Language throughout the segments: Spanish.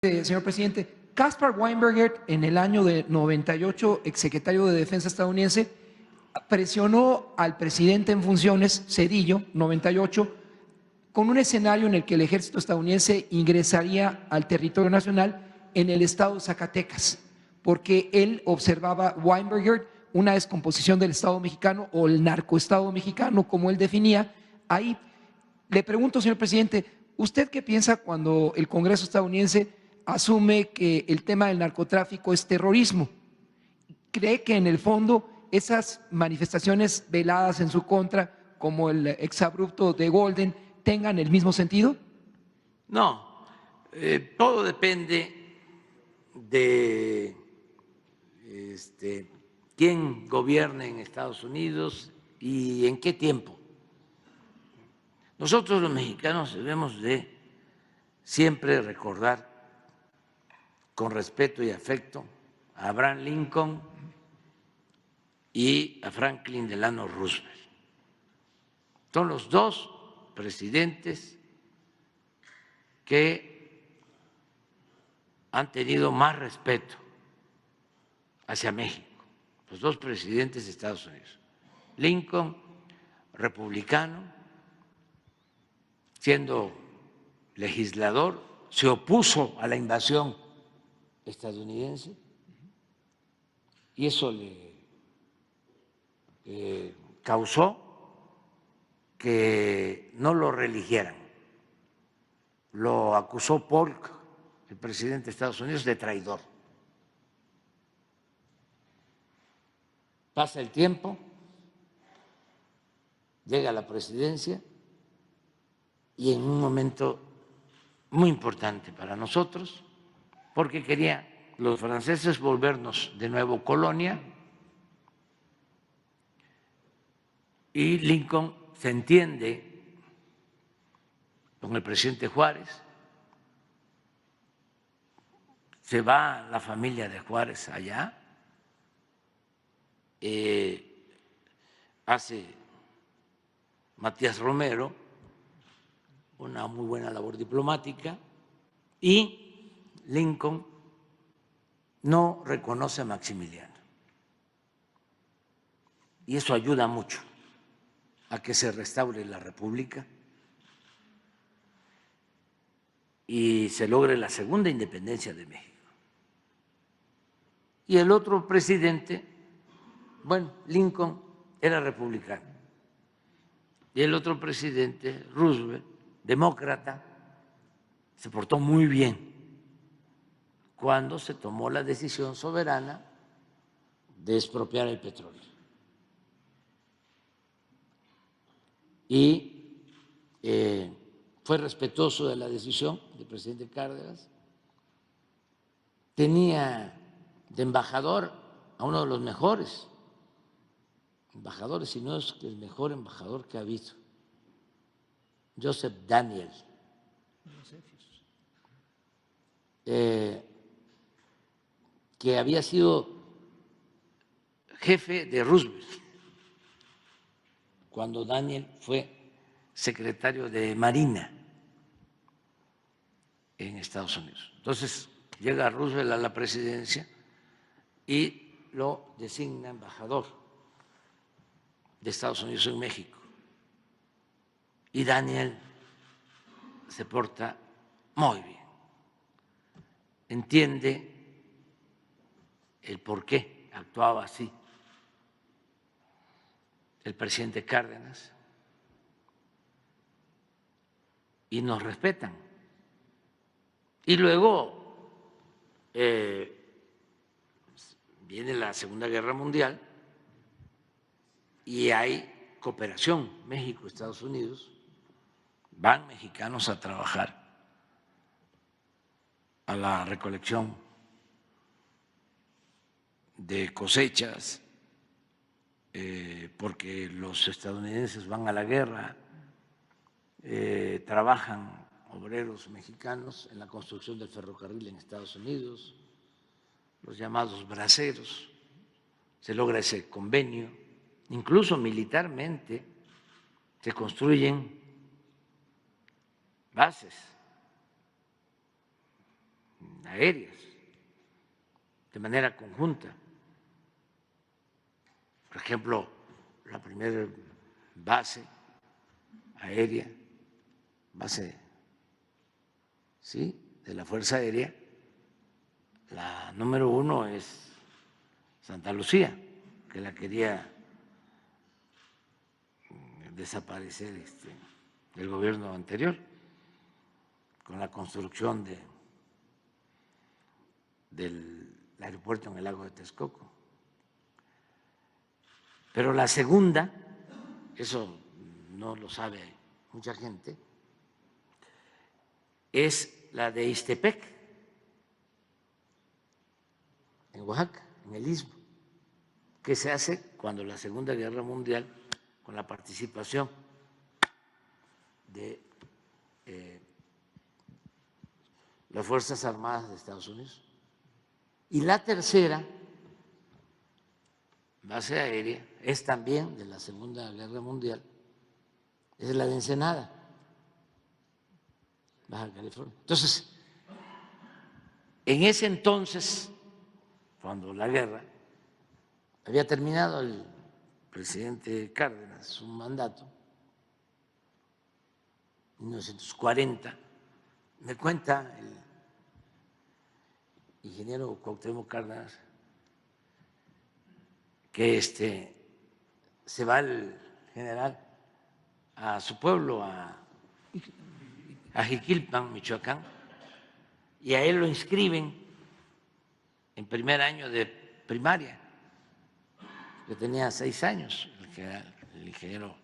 Señor presidente. Caspar Weinberger, en el año de 98, exsecretario de Defensa estadounidense, presionó al presidente en funciones, Zedillo, 98, con un escenario en el que el ejército estadounidense ingresaría al territorio nacional en el estado de Zacatecas, porque él observaba Weinberger una descomposición del Estado mexicano o el narcoestado mexicano, como él definía. Ahí le pregunto, señor presidente, ¿usted qué piensa cuando el Congreso estadounidense asume que el tema del narcotráfico es terrorismo? ¿Cree que en el fondo esas manifestaciones veladas en su contra, como el exabrupto de Golden, tengan el mismo sentido? No, todo depende de quién gobierne en Estados Unidos y en qué tiempo. Nosotros los mexicanos debemos de siempre recordar con respeto y afecto a Abraham Lincoln y a Franklin Delano Roosevelt. Son los dos presidentes que han tenido más respeto hacia México, los dos presidentes de Estados Unidos. Lincoln, republicano, siendo legislador, se opuso a la invasión estadounidense y eso le causó que no lo reeligieran. Lo acusó Polk, el presidente de Estados Unidos, de traidor. Pasa el tiempo, llega a la presidencia y en un momento muy importante para nosotros, porque querían los franceses volvernos de nuevo colonia, y Lincoln se entiende con el presidente Juárez, se va la familia de Juárez allá, hace Matías Romero una muy buena labor diplomática y Lincoln no reconoce a Maximiliano. Y eso ayuda mucho a que se restaure la República y se logre la segunda independencia de México. Y el otro presidente, bueno, Lincoln era republicano, y el otro presidente, Roosevelt, demócrata, se portó muy bien cuando se tomó la decisión soberana de expropiar el petróleo. Y fue respetuoso de la decisión del presidente Cárdenas. Tenía de embajador a uno de los mejores embajadores, si no es el mejor embajador que ha habido, Joseph Daniel, que había sido jefe de Roosevelt cuando Daniel fue secretario de Marina en Estados Unidos. Entonces llega Roosevelt a la presidencia y lo designa embajador de Estados Unidos en México. Y Daniel se porta muy bien, entiende el por qué actuaba así el presidente Cárdenas y nos respetan. Y luego viene la Segunda Guerra Mundial y hay cooperación México-Estados Unidos, van mexicanos a trabajar a la recolección de cosechas, porque los estadounidenses van a la guerra, trabajan obreros mexicanos en la construcción del ferrocarril en Estados Unidos, los llamados braceros, se logra ese convenio, incluso militarmente se construyen bases aéreas de manera conjunta. Por ejemplo, la primera base aérea, base, ¿sí?, de la Fuerza Aérea, la número 1 es Santa Lucía, que la quería desaparecer el gobierno anterior con la construcción del aeropuerto en el lago de Texcoco. Pero la segunda, eso no lo sabe mucha gente, es la de Ixtepec, en Oaxaca, en el Istmo, que se hace cuando la Segunda Guerra Mundial, con la participación de las Fuerzas Armadas de Estados Unidos. Y la tercera base aérea es también de la Segunda Guerra Mundial, es la de Ensenada, Baja California. Entonces, en ese entonces, cuando la guerra había terminado, el presidente Cárdenas su mandato, en 1940, me cuenta el ingeniero Cuauhtémoc Cárdenas que se va el general a su pueblo, a Jiquilpan, Michoacán, y a él lo inscriben en primer año de primaria, que tenía 6 años. El ingeniero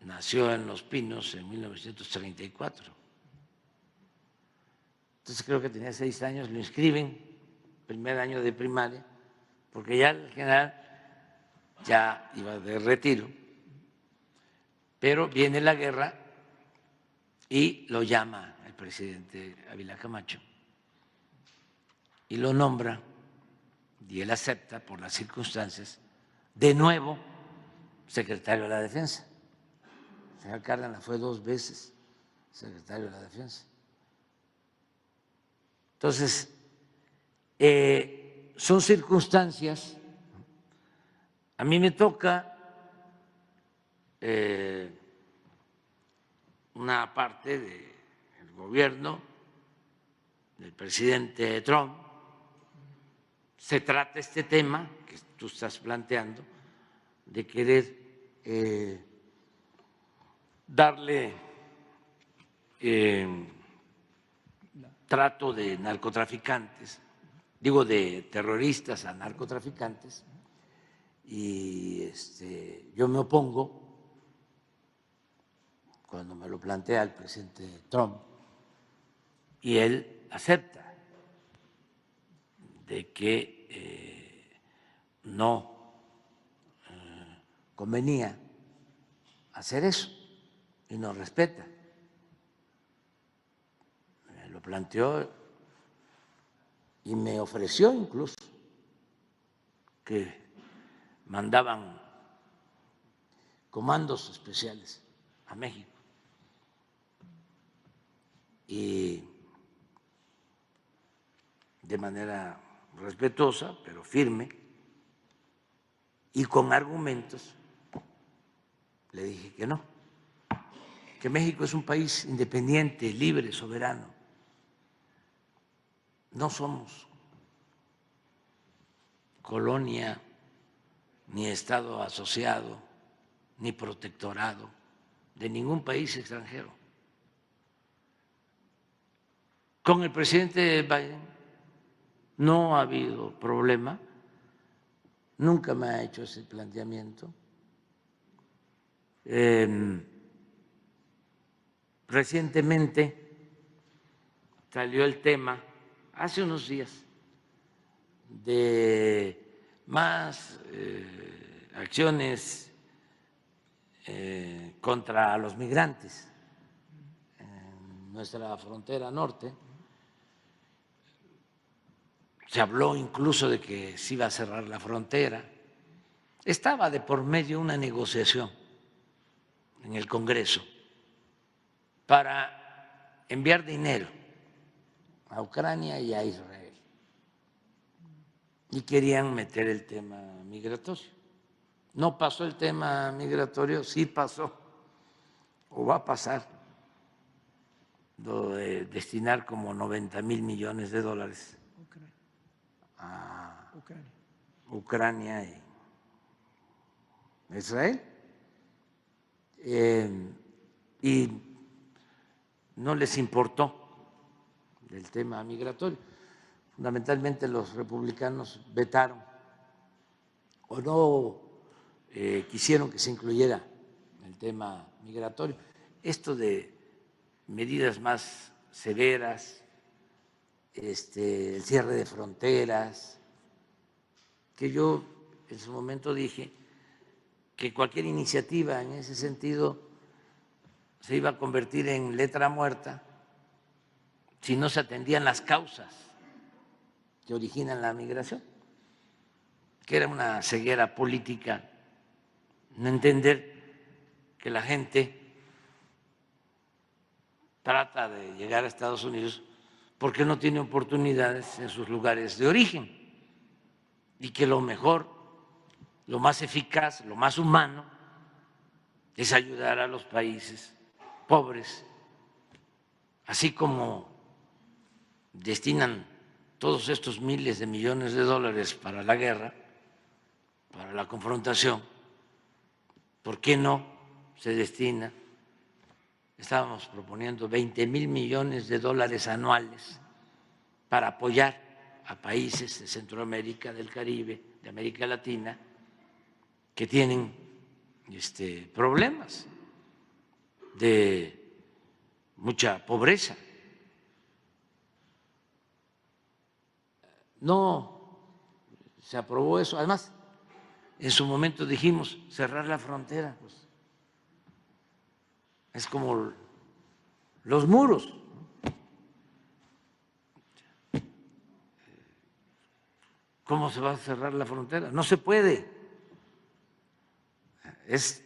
nació en Los Pinos en 1934. Entonces creo que tenía 6 años, lo inscriben primer año de primaria, porque ya el general ya iba de retiro, pero viene la guerra y lo llama el presidente Ávila Camacho y lo nombra, y él acepta por las circunstancias, de nuevo secretario de la Defensa. El general Cárdenas fue 2 veces secretario de la Defensa. Entonces, son circunstancias. A mí me toca una parte del gobierno del presidente Trump. Se trata este tema que tú estás planteando de querer darle trato de narcotraficantes, digo de terroristas a narcotraficantes, y yo me opongo cuando me lo plantea el presidente Trump y él acepta de que no convenía hacer eso y nos respeta. Me lo planteó y me ofreció incluso que mandaban comandos especiales a México y de manera respetuosa, pero firme y con argumentos, le dije que no, que México es un país independiente, libre, soberano. No somos colonia, ni Estado asociado, ni protectorado de ningún país extranjero. Con el presidente Biden no ha habido problema, nunca me ha hecho ese planteamiento. Recientemente salió el tema, hace unos días, de más acciones contra los migrantes en nuestra frontera norte. Se habló incluso de que se iba a cerrar la frontera. Estaba de por medio una negociación en el Congreso para enviar dinero a Ucrania y a Israel. Y querían meter el tema migratorio. No pasó el tema migratorio, sí pasó, o va a pasar, lo de destinar como 90,000 millones de dólares a Ucrania y Israel. Y no les importó el tema migratorio. Fundamentalmente los republicanos vetaron o no quisieron que se incluyera el tema migratorio. Esto de medidas más severas, el cierre de fronteras, que yo en su momento dije que cualquier iniciativa en ese sentido se iba a convertir en letra muerta si no se atendían las causas que originan la migración, que era una ceguera política, no entender que la gente trata de llegar a Estados Unidos porque no tiene oportunidades en sus lugares de origen y que lo mejor, lo más eficaz, lo más humano es ayudar a los países pobres, así como destinan todos estos miles de millones de dólares para la guerra, para la confrontación. ¿Por qué no se destina? Estábamos proponiendo 20,000 millones de dólares anuales para apoyar a países de Centroamérica, del Caribe, de América Latina, que tienen problemas de mucha pobreza. No se aprobó eso. Además, en su momento dijimos cerrar la frontera, pues es como los muros. ¿Cómo se va a cerrar la frontera? No se puede. Es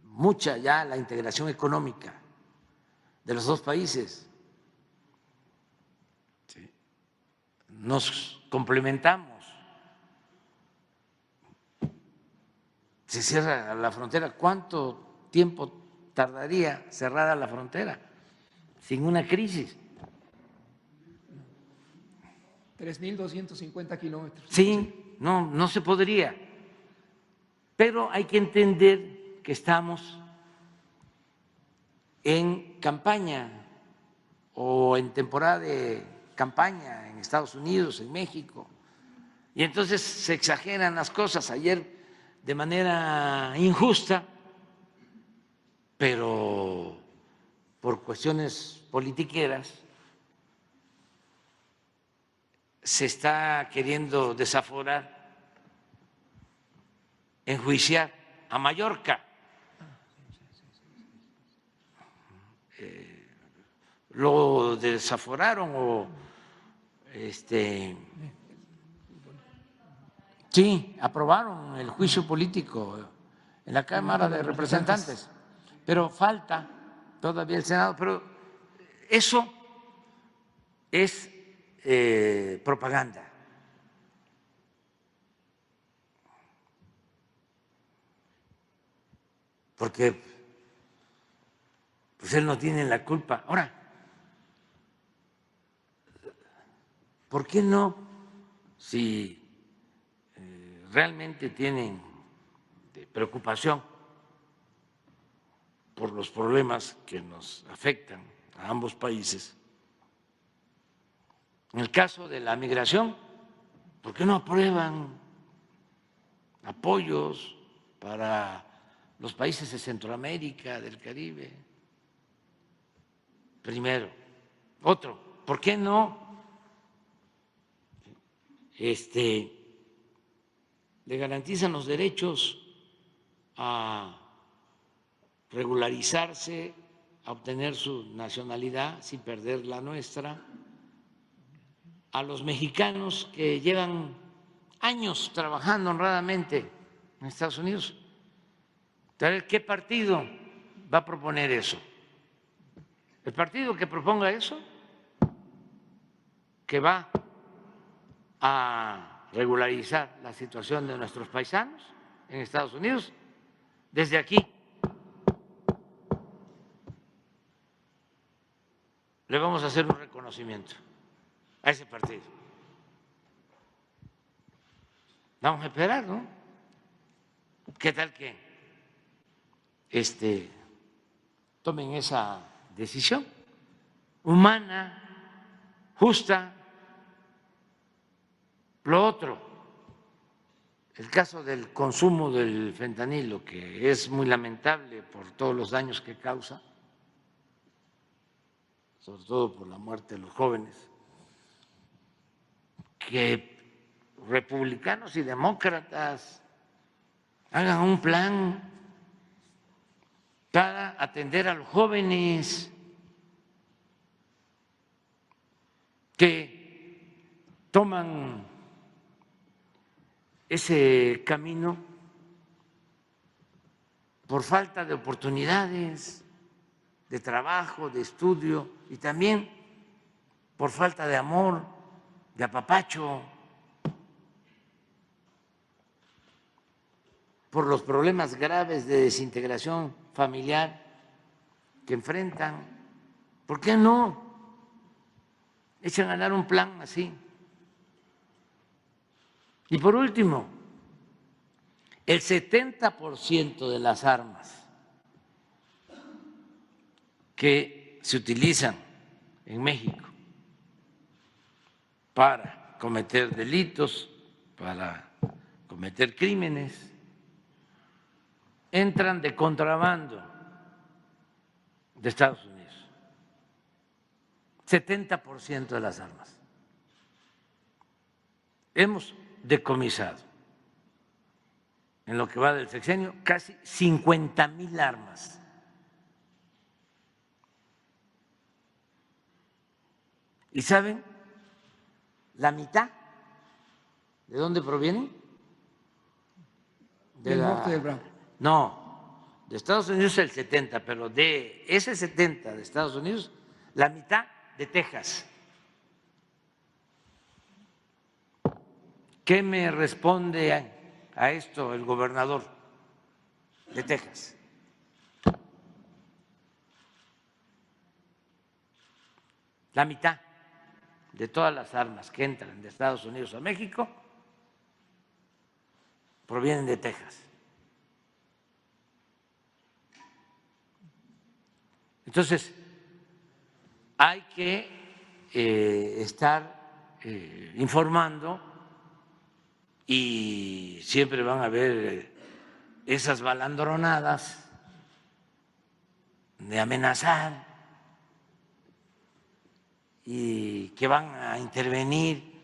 mucha ya la integración económica de los dos países. Nos complementamos. Se cierra la frontera. ¿Cuánto tiempo tardaría cerrada la frontera sin una crisis? 3.250 kilómetros. Sí, no se podría. Pero hay que entender que estamos en campaña o en temporada de campaña en Estados Unidos, en México, y entonces se exageran las cosas. Ayer, de manera injusta, pero por cuestiones politiqueras, se está queriendo desaforar, enjuiciar a Mallorca. Lo desaforaron o sí, aprobaron el juicio político en la Cámara de Representantes, pero falta todavía el Senado. Pero eso es propaganda. Porque pues él no tiene la culpa. Ahora, ¿por qué no? Si realmente tienen preocupación por los problemas que nos afectan a ambos países, en el caso de la migración, ¿por qué no aprueban apoyos para los países de Centroamérica, del Caribe? Primero. Otro, ¿por qué no le garantizan los derechos a regularizarse, a obtener su nacionalidad sin perder la nuestra, a los mexicanos que llevan años trabajando honradamente en Estados Unidos? ¿Qué partido va a proponer eso? El partido que proponga eso que va a regularizar la situación de nuestros paisanos en Estados Unidos. Desde aquí le vamos a hacer un reconocimiento a ese partido. Vamos a esperar, ¿no? ¿Qué tal que tomen esa decisión humana, justa? Lo otro, el caso del consumo del fentanilo, que es muy lamentable por todos los daños que causa, sobre todo por la muerte de los jóvenes, que republicanos y demócratas hagan un plan para atender a los jóvenes que toman ese camino por falta de oportunidades de trabajo, de estudio y también por falta de amor, de apapacho, por los problemas graves de desintegración familiar que enfrentan. ¿Por qué no echan a dar un plan así? Y por último, el 70% de las armas que se utilizan en México para cometer delitos, para cometer crímenes, entran de contrabando de Estados Unidos. 70% de las armas. Hemos decomisado en lo que va del sexenio casi 50,000 armas. ¿Y saben la mitad de dónde provienen? Del norte del Bravo. No, de Estados Unidos el 70, pero de ese 70 de Estados Unidos, la mitad de Texas. ¿Qué me responde a esto el gobernador de Texas? La mitad de todas las armas que entran de Estados Unidos a México provienen de Texas. Entonces, hay que estar informando y siempre van a haber esas balandronadas de amenazar y que van a intervenir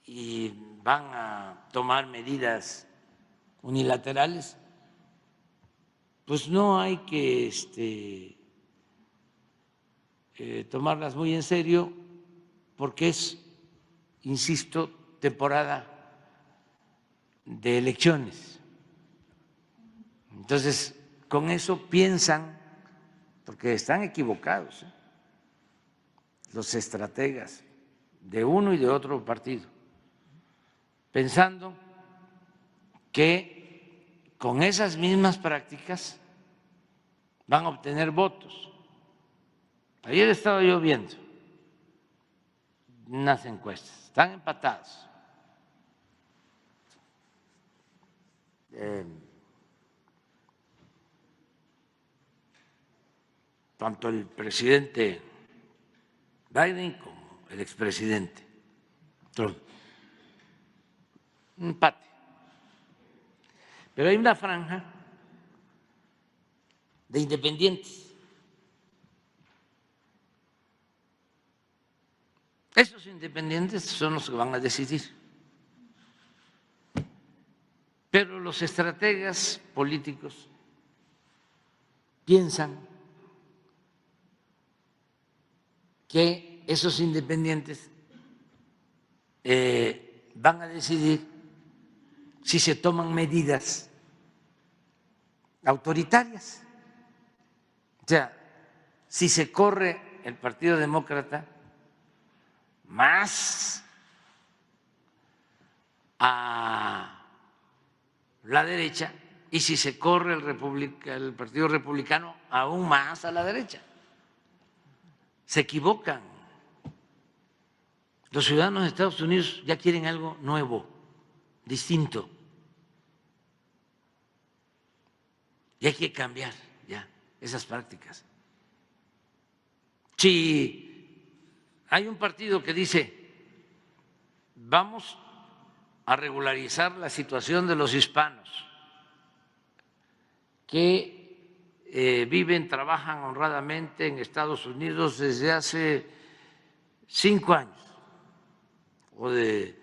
y van a tomar medidas unilaterales. Pues no hay que tomarlas muy en serio porque es, insisto, temporada de elecciones. Entonces, con eso piensan, porque están equivocados los estrategas de uno y de otro partido, pensando que con esas mismas prácticas van a obtener votos. Ayer estaba yo viendo unas encuestas, están empatados. Tanto el presidente Biden como el expresidente Trump. Un empate. Pero hay una franja de independientes. Esos independientes son los que van a decidir. Pero los estrategas políticos piensan que esos independientes van a decidir si se toman medidas autoritarias. O sea, si se corre el Partido Demócrata más a la derecha, y si se corre el Partido Republicano, aún más a la derecha. Se equivocan. Los ciudadanos de Estados Unidos ya quieren algo nuevo, distinto. Y hay que cambiar ya esas prácticas. Si hay un partido que dice, vamos a regularizar la situación de los hispanos que viven, trabajan honradamente en Estados Unidos desde hace 5 años o de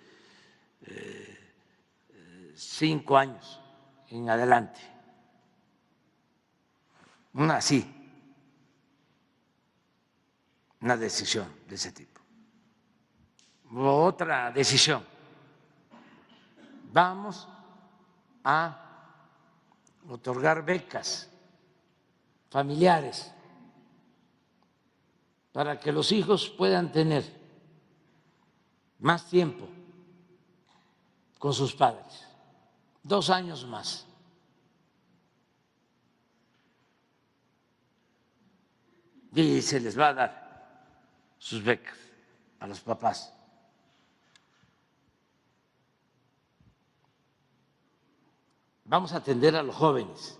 5 años en adelante. Una decisión de ese tipo. Otra decisión. Vamos a otorgar becas familiares para que los hijos puedan tener más tiempo con sus padres, 2 años más. Y se les va a dar sus becas a los papás. Vamos a atender a los jóvenes.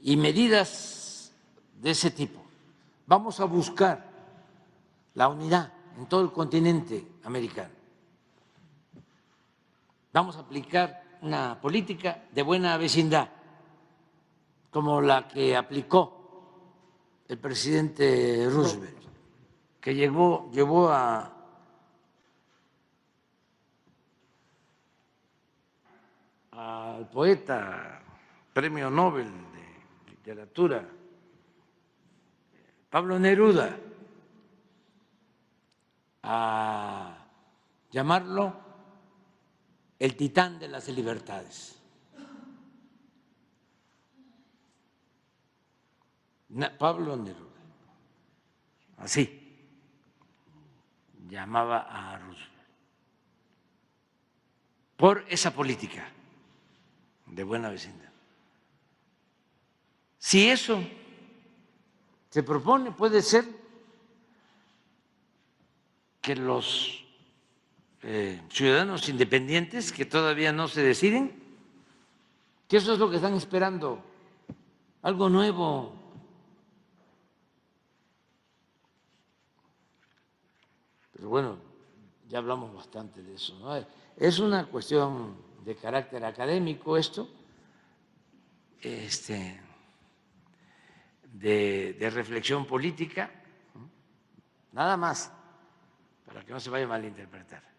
Y medidas de ese tipo. Vamos a buscar la unidad en todo el continente americano. Vamos a aplicar una política de buena vecindad, como la que aplicó el presidente Roosevelt, que llevó al poeta, premio Nobel de literatura, Pablo Neruda, a llamarlo el titán de las libertades. Pablo Neruda, así llamaba a Roosevelt, por esa política de buena vecindad. Si eso se propone, puede ser que los ciudadanos independientes que todavía no se deciden, que eso es lo que están esperando, algo nuevo. Pero bueno, ya hablamos bastante de eso, ¿no? Es una cuestión de carácter académico esto, de reflexión política, nada más, para que no se vaya a malinterpretar.